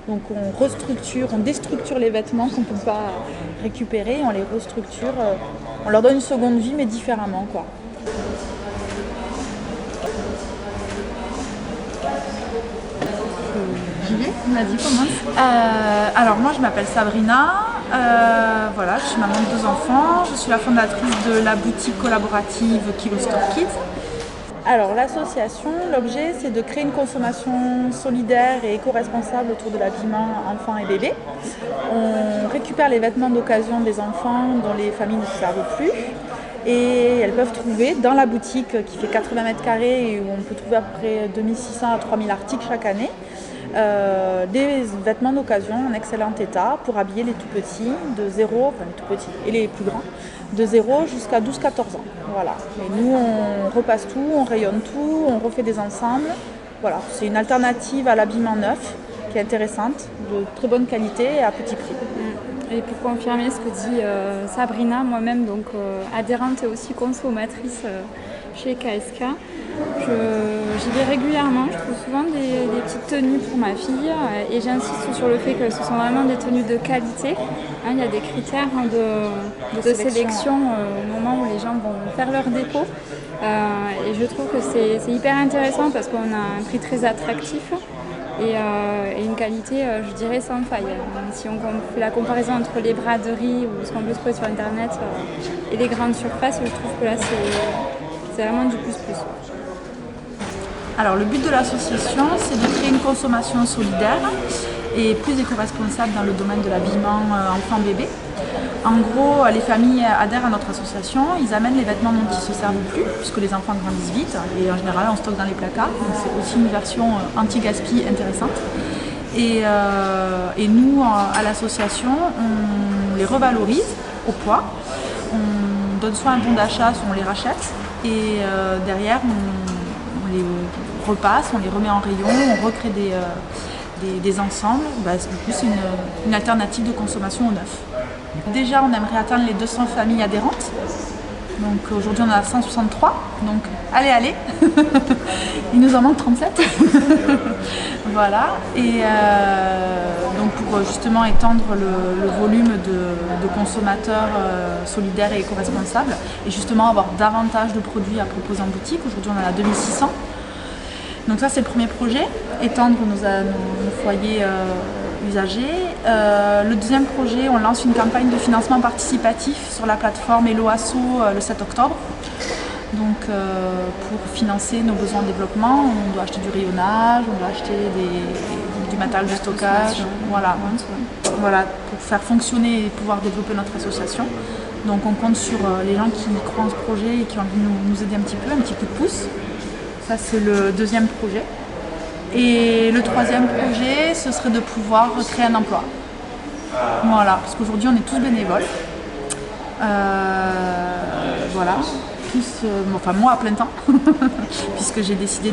Donc on restructure, on déstructure les vêtements qu'on ne peut pas récupérer, on les restructure, on leur donne une seconde vie mais différemment, quoi. J'y vais, vas-y, commence. Alors moi je m'appelle Sabrina, voilà, je suis maman de 2 enfants, je suis la fondatrice de la boutique collaborative Kilo Store Kids. Alors l'association, l'objet c'est de créer une consommation solidaire et éco-responsable autour de l'habillement enfants et bébés. On récupère les vêtements d'occasion des enfants dont les familles ne se servent plus. Et elles peuvent trouver dans la boutique qui fait 80 mètres carrés et où on peut trouver à peu près 2600 à 3000 articles chaque année, des vêtements d'occasion en excellent état pour habiller les tout petits de 0, enfin les tout petits et les plus grands, de 0 jusqu'à 12-14 ans. Voilà. Et nous on repasse tout, on rayonne tout, on refait des ensembles. Voilà. C'est une alternative à l'habillement neuf qui est intéressante, de très bonne qualité et à petit prix. Et pour confirmer ce que dit Sabrina, moi-même donc adhérente et aussi consommatrice chez KSK, j'y vais régulièrement, je trouve souvent des petites tenues pour ma fille et j'insiste sur le fait que ce sont vraiment des tenues de qualité. Il y a des critères de sélection au moment où les gens vont faire leur dépôt et je trouve que c'est hyper intéressant parce qu'on a un prix très attractif. Et une qualité, je dirais, sans faille. Si on fait la comparaison entre les braderies ou ce qu'on peut trouver sur Internet et les grandes surfaces, je trouve que là, c'est vraiment du plus. Alors le but de l'association, c'est de créer une consommation solidaire et plus éco-responsable dans le domaine de l'habillement enfant-bébé. En gros, les familles adhèrent à notre association, ils amènent les vêtements dont ils ne se servent plus, puisque les enfants grandissent vite, et en général on stocke dans les placards, donc c'est aussi une version anti-gaspi intéressante. Et nous, à l'association, on les revalorise au poids, on donne soit un bon d'achat, soit on les rachète, et derrière on les repasse, on les remet en rayon, on recrée des ensembles. Du coup, c'est une alternative de consommation au neuf. Déjà, on aimerait atteindre les 200 familles adhérentes. Donc aujourd'hui, on en a 163. Donc allez Il nous en manque 37. Voilà. Et donc pour justement étendre le volume de consommateurs solidaires et éco-responsables et justement avoir davantage de produits à proposer en boutique. Aujourd'hui, on en a 2600. Donc ça c'est le premier projet, étendre nos foyers usagers. Le deuxième projet, on lance une campagne de financement participatif sur la plateforme Hello Asso le 7 octobre. Donc pour financer nos besoins de développement, on doit acheter du rayonnage, on doit acheter du matériel de stockage, voilà, pour faire fonctionner et pouvoir développer notre association. Donc on compte sur les gens qui croient en ce projet et qui ont envie de nous aider un petit coup de pouce. Ça, c'est le deuxième projet. Et le troisième projet, ce serait de pouvoir créer un emploi. Voilà, parce qu'aujourd'hui, on est tous bénévoles. Voilà, enfin moi à plein temps, puisque j'ai décidé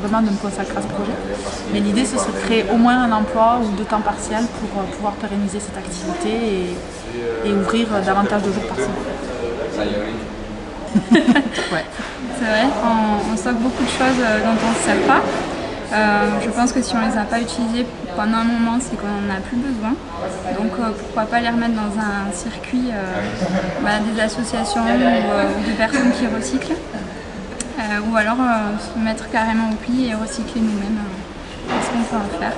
vraiment de me consacrer à ce projet. Mais l'idée, ce serait de créer au moins un emploi ou 2 temps partiels pour pouvoir pérenniser cette activité et ouvrir davantage de jours par semaine. Ouais. C'est vrai, on stocke beaucoup de choses dont on ne se sert pas. Je pense que si on ne les a pas utilisées pendant un moment, c'est qu'on n'en a plus besoin. Donc pourquoi pas les remettre dans un circuit des associations ou de personnes qui recyclent. Ou alors se mettre carrément au pli et recycler nous-mêmes. Ce qu'on peut en faire.